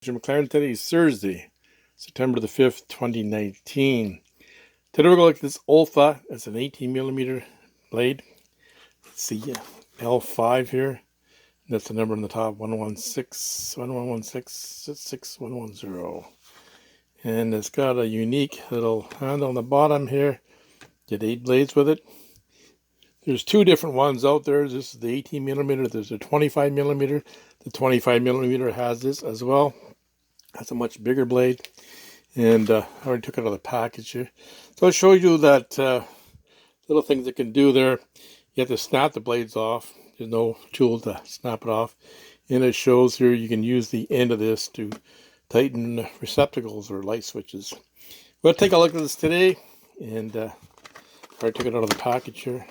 McLaren. Today is Thursday, September the 5th, 2019. Today we're going to look at this OLFA. It's an 18 millimeter blade. Let's see, L-5 here. That's the number on the top, 116-116-66110. And it's got a unique little handle on the bottom here. Get 8 blades with it. There's two different ones out there. This is the 18 millimeter. There's a 25 millimeter. The 25 millimeter has this as well. That's a much bigger blade. And I already took it out of the package here. So I'll show you that little things it can do there. You have to snap the blades off. There's no tool to snap it off. And it shows here you can use the end of this to tighten receptacles or light switches. We'll take a look at this today. And I already took it out of the package here.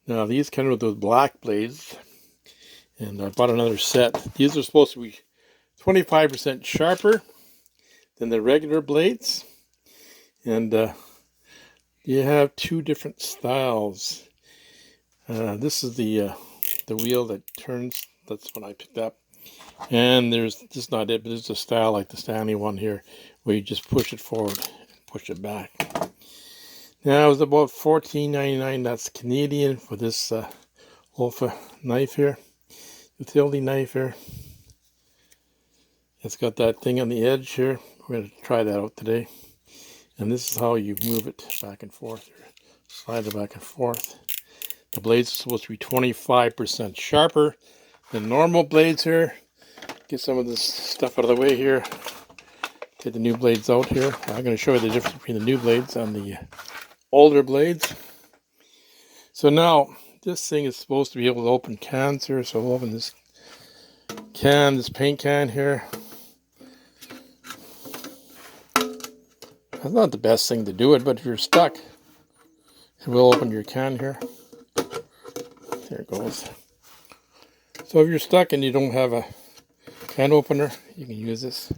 Now these come with those black blades, and I bought another set. These are supposed to be 25% sharper than the regular blades, and you have two different styles. This is the wheel that turns. That's what I picked up, and there's this is not it, but there's a style like the Stanley one here, where you just push it forward and push it back. Now it was about $14.99. That's Canadian for this OLFA knife here, utility knife here. It's got that thing on the edge here. We're going to try that out today. And this is how you move it back and forth, or slide it back and forth. The blades are supposed to be 25% sharper than normal blades here. Get some of this stuff out of the way here. Get the new blades out here. I'm going to show you the difference between the new blades and the older blades. So now this thing is supposed to be able to open cans here. So we'll open this can, this paint can here. That's not the best thing to do it, but if you're stuck, it will open your can here. There it goes. So if you're stuck and you don't have a can opener, you can use this.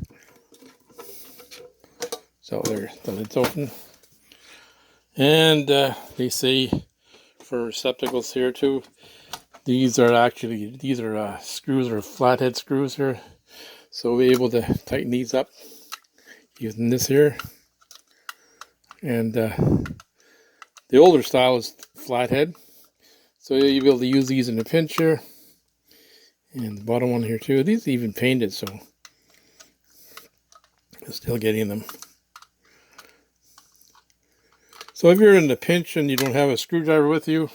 So there, the lid's open. And they say for receptacles here too, these are screws or flathead screws here. So we'll be able to tighten these up using this here. And the older style is flathead. So you'll be able to use these in a pinch here. And the bottom one here too. These are even painted, so I'm still getting them. So if you're in a pinch and you don't have a screwdriver with you,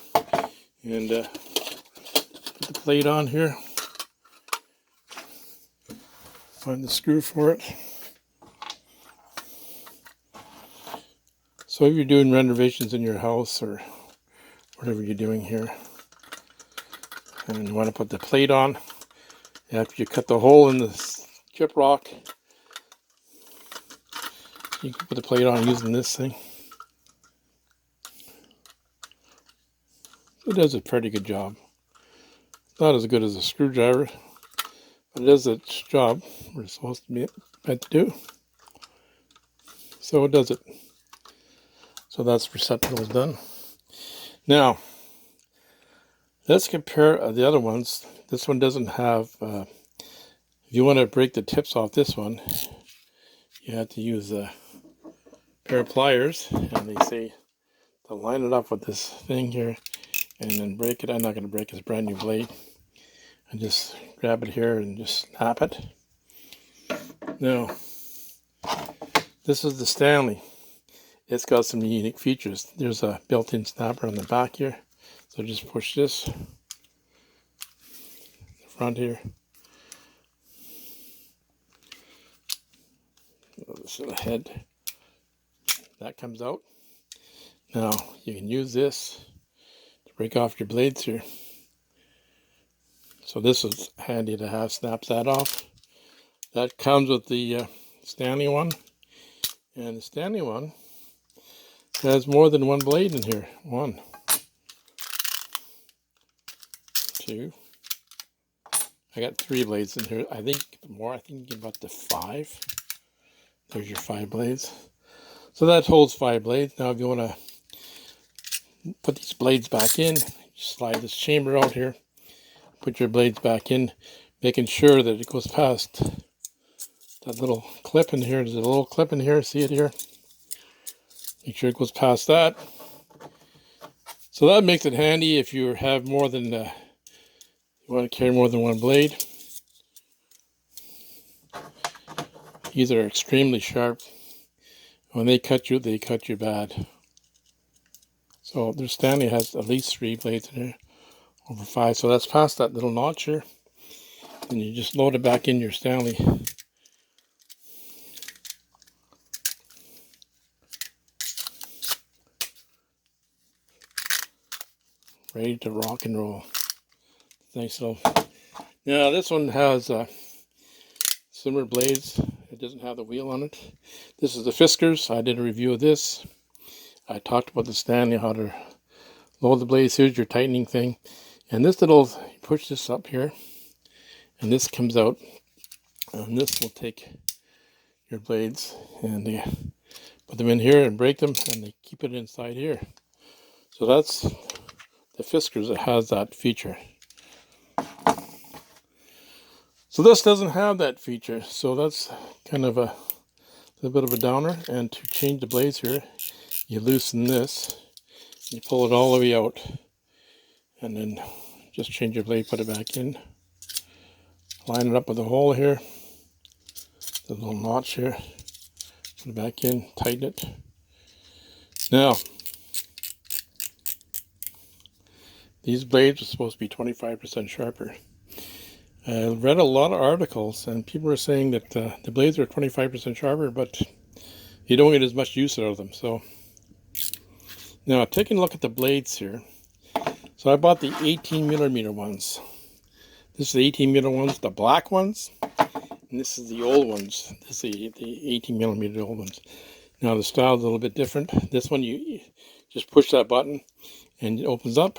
and put the plate on here, find the screw for it. So if you're doing renovations in your house or whatever you're doing here, and you want to put the plate on, after you cut the hole in the chip rock, you can put the plate on using this thing. It does a pretty good job. It's not as good as a screwdriver, but it does its job. We're supposed to be meant to do. So it does it. So that's receptacle done. Now, let's compare the other ones. This one doesn't have, if you want to break the tips off this one, you have to use a pair of pliers, and they say to line it up with this thing here and then break it. I'm not going to break this brand new blade. And just grab it here and just snap it. Now, this is the Stanley. It's got some unique features. There's a built-in snapper on the back here. So just push this. The front here. This little head. That comes out. Now, you can use this to break off your blades here. So this is handy to have. Snaps that off. That comes with the Stanley one. And the Stanley one has more than one blade in here. 1, 2. I got 3 blades in here. I think more. I think you get about the 5. There's your 5 blades. So that holds 5 blades. Now if you want to put these blades back in, slide this chamber out here, put your blades back in. making sure that it goes past that little clip in here. There's a little clip in here, see it here? Make sure it goes past that. So that makes it handy if you have more than, you want to carry more than one blade. These are extremely sharp. When they cut you bad. So their Stanley has at least 3 blades in here, over 5. So that's past that little notch here. And you just load it back in your Stanley. Ready to rock and roll. Nice little. Now this one has similar blades. It doesn't have the wheel on it. This is the Fiskars. I did a review of this. I talked about the Stanley, how to load the blades. Here's your tightening thing. And this little, you push this up here, and this comes out. And this will take your blades, and they put them in here and break them, and they keep it inside here. So that's the Fiskars that has that feature. So this doesn't have that feature, so that's kind of a little bit of a downer. And to change the blades here, you loosen this, you pull it all the way out, and then just change your blade, put it back in, line it up with the hole here, the little notch here, put it back in, tighten it. Now, these blades are supposed to be 25% sharper. I read a lot of articles, and people are saying that the blades are 25% sharper, but you don't get as much use out of them. So now, taking a look at the blades here. So I bought the 18mm ones. This is the 18mm ones, the black ones, and this is the old ones. This is the 18mm old ones. Now the style is a little bit different. This one, you just push that button, and it opens up.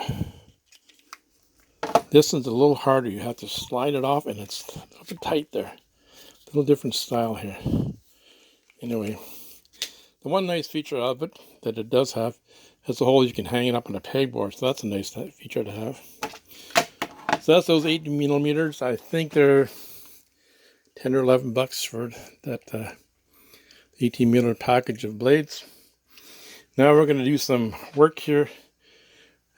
This one's a little harder. You have to slide it off, and it's a little bit tight there. A little different style here. Anyway, the one nice feature of it that it does have is the hole you can hang it up on a pegboard. So that's a nice feature to have. So that's those 18mm. I think they're 10 or 11 bucks for that 18mm package of blades. Now we're going to do some work here.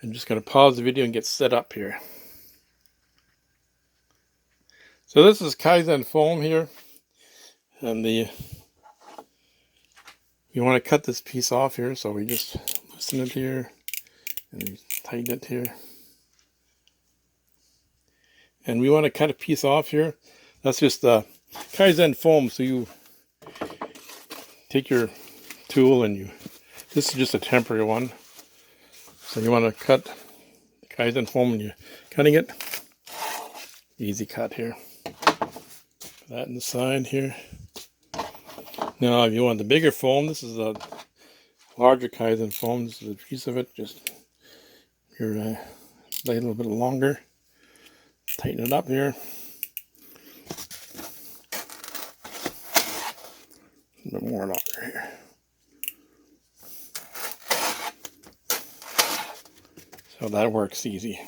I'm just going to pause the video and get set up here. So this is Kaizen foam here, and we want to cut this piece off here, so we just loosen it here and we tighten it here. And we want to cut a piece off here. That's just Kaizen foam. So you take your tool and this is just a temporary one. So you want to cut the Kaizen foam and you're cutting it. Easy cut here. Put that in the side here. Now if you want the bigger foam, this is a larger Kaizen foam. This is a piece of it. Just your blade a little bit longer. Tighten it up here. A bit more longer here. So that works easy.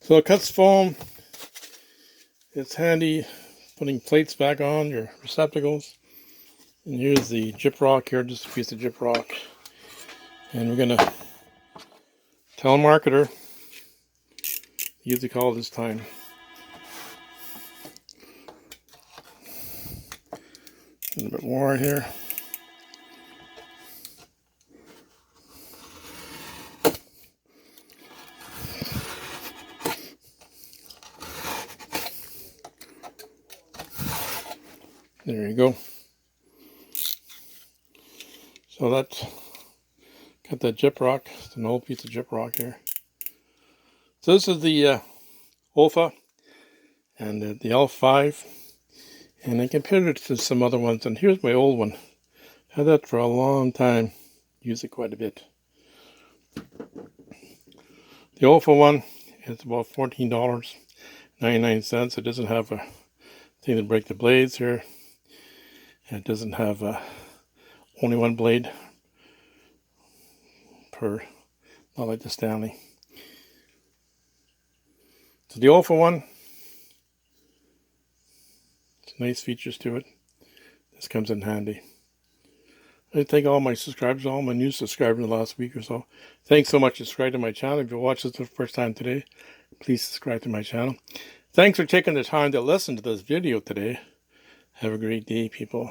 So it cuts foam. It's handy putting plates back on your receptacles. And here's the gyprock here, just a piece of gyprock. And we're going to telemarketer. Use the call this time. A little bit more here. There you go. So that's got that gyprock. It's an old piece of gyprock here. So this is the OLFA and the L-5, and I compared it to some other ones. And here's my old one. Had that for a long time. Use it quite a bit. The OLFA one is about $14.99. It doesn't have a thing to break the blades here. And it doesn't have only one blade per, not like the Stanley. The OLFA one, it's nice features to it. This comes in handy. I thank all my subscribers, all my new subscribers in the last week or so. Thanks so much for subscribing to my channel. If you watch this for the first time today, please subscribe to my channel. Thanks for taking the time to listen to this video today. Have a great day, people.